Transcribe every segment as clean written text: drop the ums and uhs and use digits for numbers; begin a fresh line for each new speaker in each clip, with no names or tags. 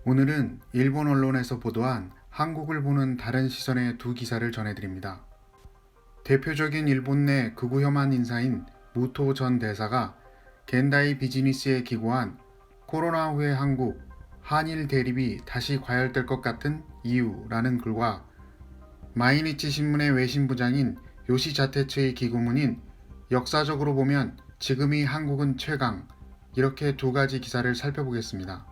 오늘은 일본 언론에서 보도한 한국을 보는 다른 시선의 두 기사를 전해드립니다. 대표적인 일본 내 극우 혐한 인사인 무토 전 대사가 겐다이 비즈니스에 기고한 코로나 후의 한국, 한일 대립이 다시 과열될 것 같은 이유라는 글과 마이니치 신문의 외신부장인 요시자테츠의 기고문인 역사적으로 보면 지금이 한국은 최강, 이렇게 두 가지 기사를 살펴보겠습니다.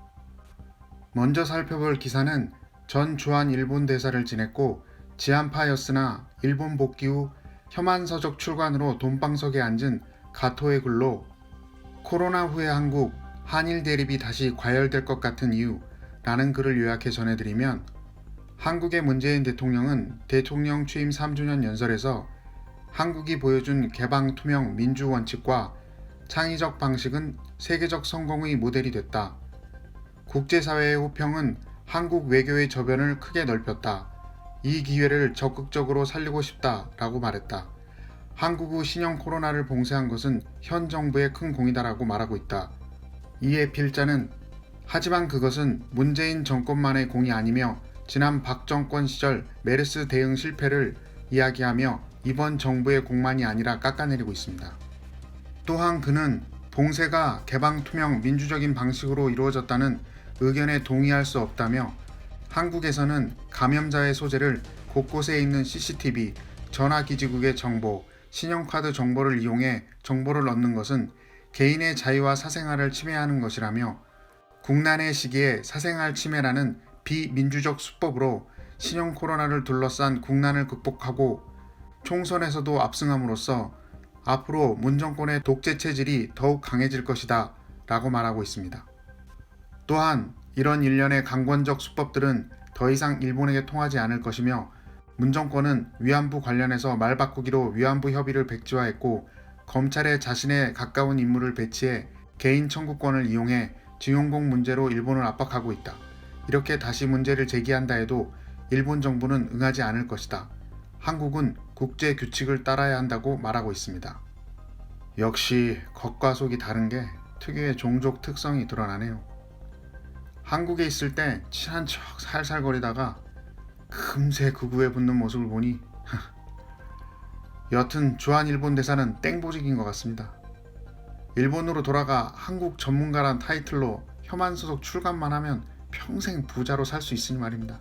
먼저 살펴볼 기사는 전 주한 일본 대사를 지냈고 지한파였으나 일본 복귀 후 혐한서적 출간으로 돈방석에 앉은 가토의 글로 코로나 후의 한국, 한일 대립이 다시 과열될 것 같은 이유라는 글을 요약해 전해드리면, 한국의 문재인 대통령은 대통령 취임 3주년 연설에서 한국이 보여준 개방, 투명, 민주 원칙과 창의적 방식은 세계적 성공의 모델이 됐다. 국제사회의 호평은 한국 외교의 저변을 크게 넓혔다. 이 기회를 적극적으로 살리고 싶다 라고 말했다. 한국 후 신형 코로나를 봉쇄한 것은 현 정부의 큰 공이다라고 말하고 있다. 이에 필자는 하지만 그것은 문재인 정권만의 공이 아니며 지난 박 정권 시절 메르스 대응 실패를 이야기하며 이번 정부의 공만이 아니라 깎아내리고 있습니다. 또한 그는 봉쇄가 개방, 투명, 민주적인 방식으로 이루어졌다는 의견에 동의할 수 없다며, 한국에서는 감염자의 소재를 곳곳에 있는 CCTV, 전화기지국의 정보, 신용카드 정보를 이용해 정보를 얻는 것은 개인의 자유와 사생활을 침해하는 것이라며, 국난의 시기에 사생활 침해라는 비민주적 수법으로 신형 코로나를 둘러싼 국난을 극복하고 총선에서도 압승함으로써 앞으로 문정권의 독재 체질이 더욱 강해질 것이다 라고 말하고 있습니다. 또한 이런 일련의 강권적 수법들은 더 이상 일본에게 통하지 않을 것이며, 문정권은 위안부 관련해서 말 바꾸기로 위안부 협의를 백지화했고, 검찰에 자신에 가까운 인물을 배치해 개인 청구권을 이용해 징용공 문제로 일본을 압박하고 있다. 이렇게 다시 문제를 제기한다 해도 일본 정부는 응하지 않을 것이다. 한국은 국제 규칙을 따라야 한다고 말하고 있습니다. 역시 겉과 속이 다른 게 특유의 종족 특성이 드러나네요. 한국에 있을 때 친한 척 살살거리다가 금세 극우에 붙는 모습을 보니 여튼 주한 일본 대사는 땡보직인 것 같습니다. 일본으로 돌아가 한국 전문가란 타이틀로 혐한소속 출간만 하면 평생 부자로 살 수 있으니 말입니다.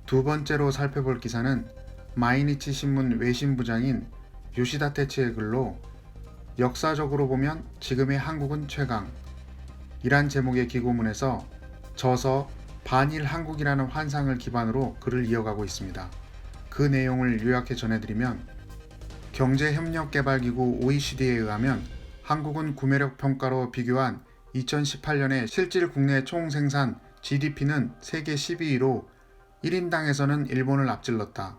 두 번째로 살펴볼 기사는 마이니치 신문 외신부장인 요시다테츠의 글로 역사적으로 보면 지금의 한국은 최강, 이란 제목의 기고문에서 저서 반일 한국이라는 환상을 기반으로 글을 이어가고 있습니다. 그 내용을 요약해 전해드리면, 경제협력개발기구 OECD에 의하면 한국은 구매력 평가로 비교한 2018년의 실질 국내 총생산 GDP는 세계 12위로 1인당에서는 일본을 앞질렀다.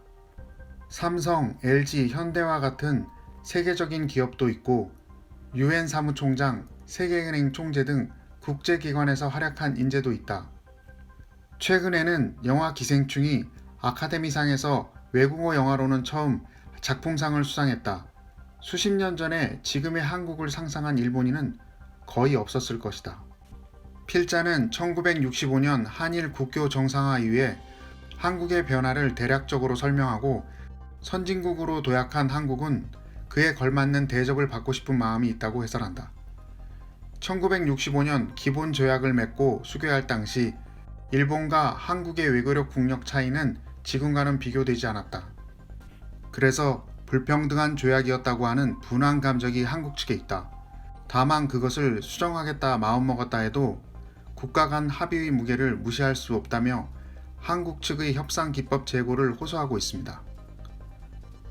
삼성, LG, 현대와 같은 세계적인 기업도 있고 UN 사무총장, 세계은행 총재 등 국제기관에서 활약한 인재도 있다. 최근에는 영화 기생충이 아카데미상에서 외국어 영화로는 처음 작품상을 수상했다. 수십 년 전에 지금의 한국을 상상한 일본인은 거의 없었을 것이다. 필자는 1965년 한일 국교 정상화 이후에 한국의 변화를 대략적으로 설명하고, 선진국으로 도약한 한국은 그에 걸맞는 대접을 받고 싶은 마음이 있다고 해설한다. 1965년 기본조약을 맺고 수교할 당시 일본과 한국의 외교력 국력 차이는 지금과는 비교되지 않았다. 그래서 불평등한 조약이었다고 하는 분한 감정이 한국 측에 있다. 다만 그것을 수정하겠다 마음먹었다 해도 국가 간 합의의 무게를 무시할 수 없다며 한국 측의 협상 기법 재고를 호소하고 있습니다.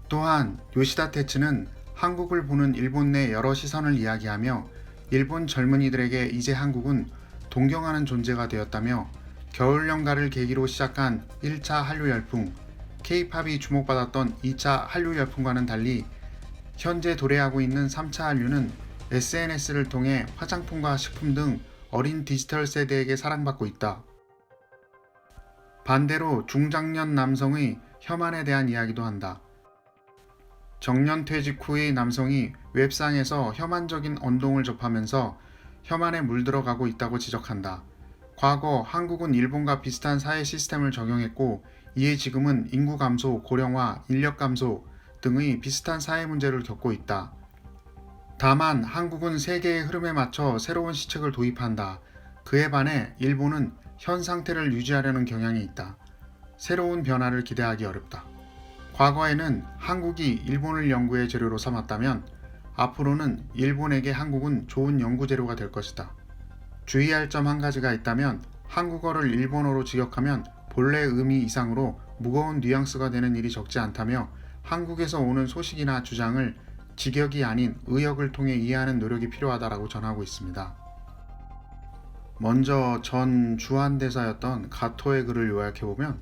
또한 요시다 테츠는 한국을 보는 일본 내 여러 시선을 이야기하며 일본 젊은이들에게 이제 한국은 동경하는 존재가 되었다며, 겨울연가를 계기로 시작한 1차 한류 열풍, K-팝이 주목받았던 2차 한류 열풍과는 달리 현재 도래하고 있는 3차 한류는 SNS를 통해 화장품과 식품 등 어린 디지털 세대에게 사랑받고 있다. 반대로 중장년 남성의 혐한에 대한 이야기도 한다. 정년퇴직 후의 남성이 웹상에서 혐한적인 언동을 접하면서 혐한에 물들어가고 있다고 지적한다. 과거 한국은 일본과 비슷한 사회 시스템을 적용했고 이에 지금은 인구 감소, 고령화, 인력 감소 등의 비슷한 사회 문제를 겪고 있다. 다만 한국은 세계의 흐름에 맞춰 새로운 시책을 도입한다. 그에 반해 일본은 현 상태를 유지하려는 경향이 있다. 새로운 변화를 기대하기 어렵다. 과거에는 한국이 일본을 연구의 재료로 삼았다면 앞으로는 일본에게 한국은 좋은 연구 재료가 될 것이다. 주의할 점 한 가지가 있다면 한국어를 일본어로 직역하면 본래 의미 이상으로 무거운 뉘앙스가 되는 일이 적지 않다며 한국에서 오는 소식이나 주장을 직역이 아닌 의역을 통해 이해하는 노력이 필요하다라고 전하고 있습니다. 먼저 전 주한대사였던 가토의 글을 요약해보면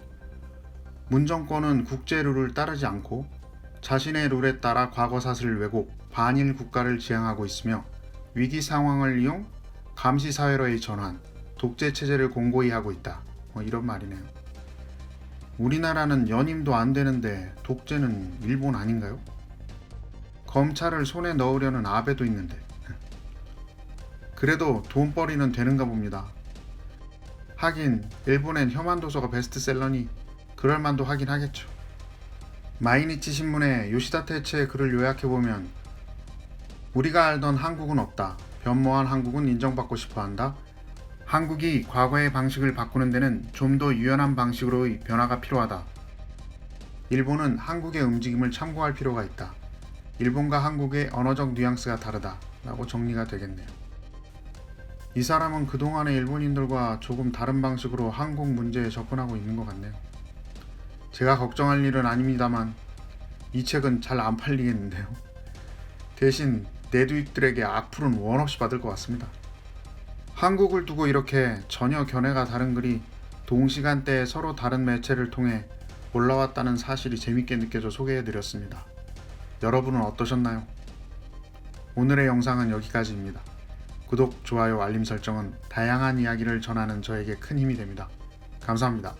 문 정권은 국제 룰을 따르지 않고 자신의 룰에 따라 과거사슬 왜곡, 반일 국가를 지향하고 있으며 위기 상황을 이용 감시사회로의 전환, 독재체제를 공고히 하고 있다. 이런 말이네요. 우리나라는 연임도 안 되는데 독재는 일본 아닌가요? 검찰을 손에 넣으려는 아베도 있는데 그래도 돈벌이는 되는가 봅니다. 하긴 일본엔 혐한도서가 베스트셀러니 그럴만도 하긴 하겠죠. 마이니치 신문의 요시다 테츠의 글을 요약해보면 우리가 알던 한국은 없다. 변모한 한국은 인정받고 싶어한다. 한국이 과거의 방식을 바꾸는 데는 좀 더 유연한 방식으로의 변화가 필요하다. 일본은 한국의 움직임을 참고할 필요가 있다. 일본과 한국의 언어적 뉘앙스가 다르다 라고 정리가 되겠네요. 이 사람은 그동안의 일본인들과 조금 다른 방식으로 한국 문제에 접근하고 있는 것 같네요. 제가 걱정할 일은 아닙니다만 이 책은 잘 안 팔리겠는데요. 대신 내두익들에게 악플은 원 없이 받을 것 같습니다. 한국을 두고 이렇게 전혀 견해가 다른 글이 동시간대에 서로 다른 매체를 통해 올라왔다는 사실이 재밌게 느껴져 소개해드렸습니다. 여러분은 어떠셨나요? 오늘의 영상은 여기까지입니다. 구독, 좋아요, 알림 설정은 다양한 이야기를 전하는 저에게 큰 힘이 됩니다. 감사합니다.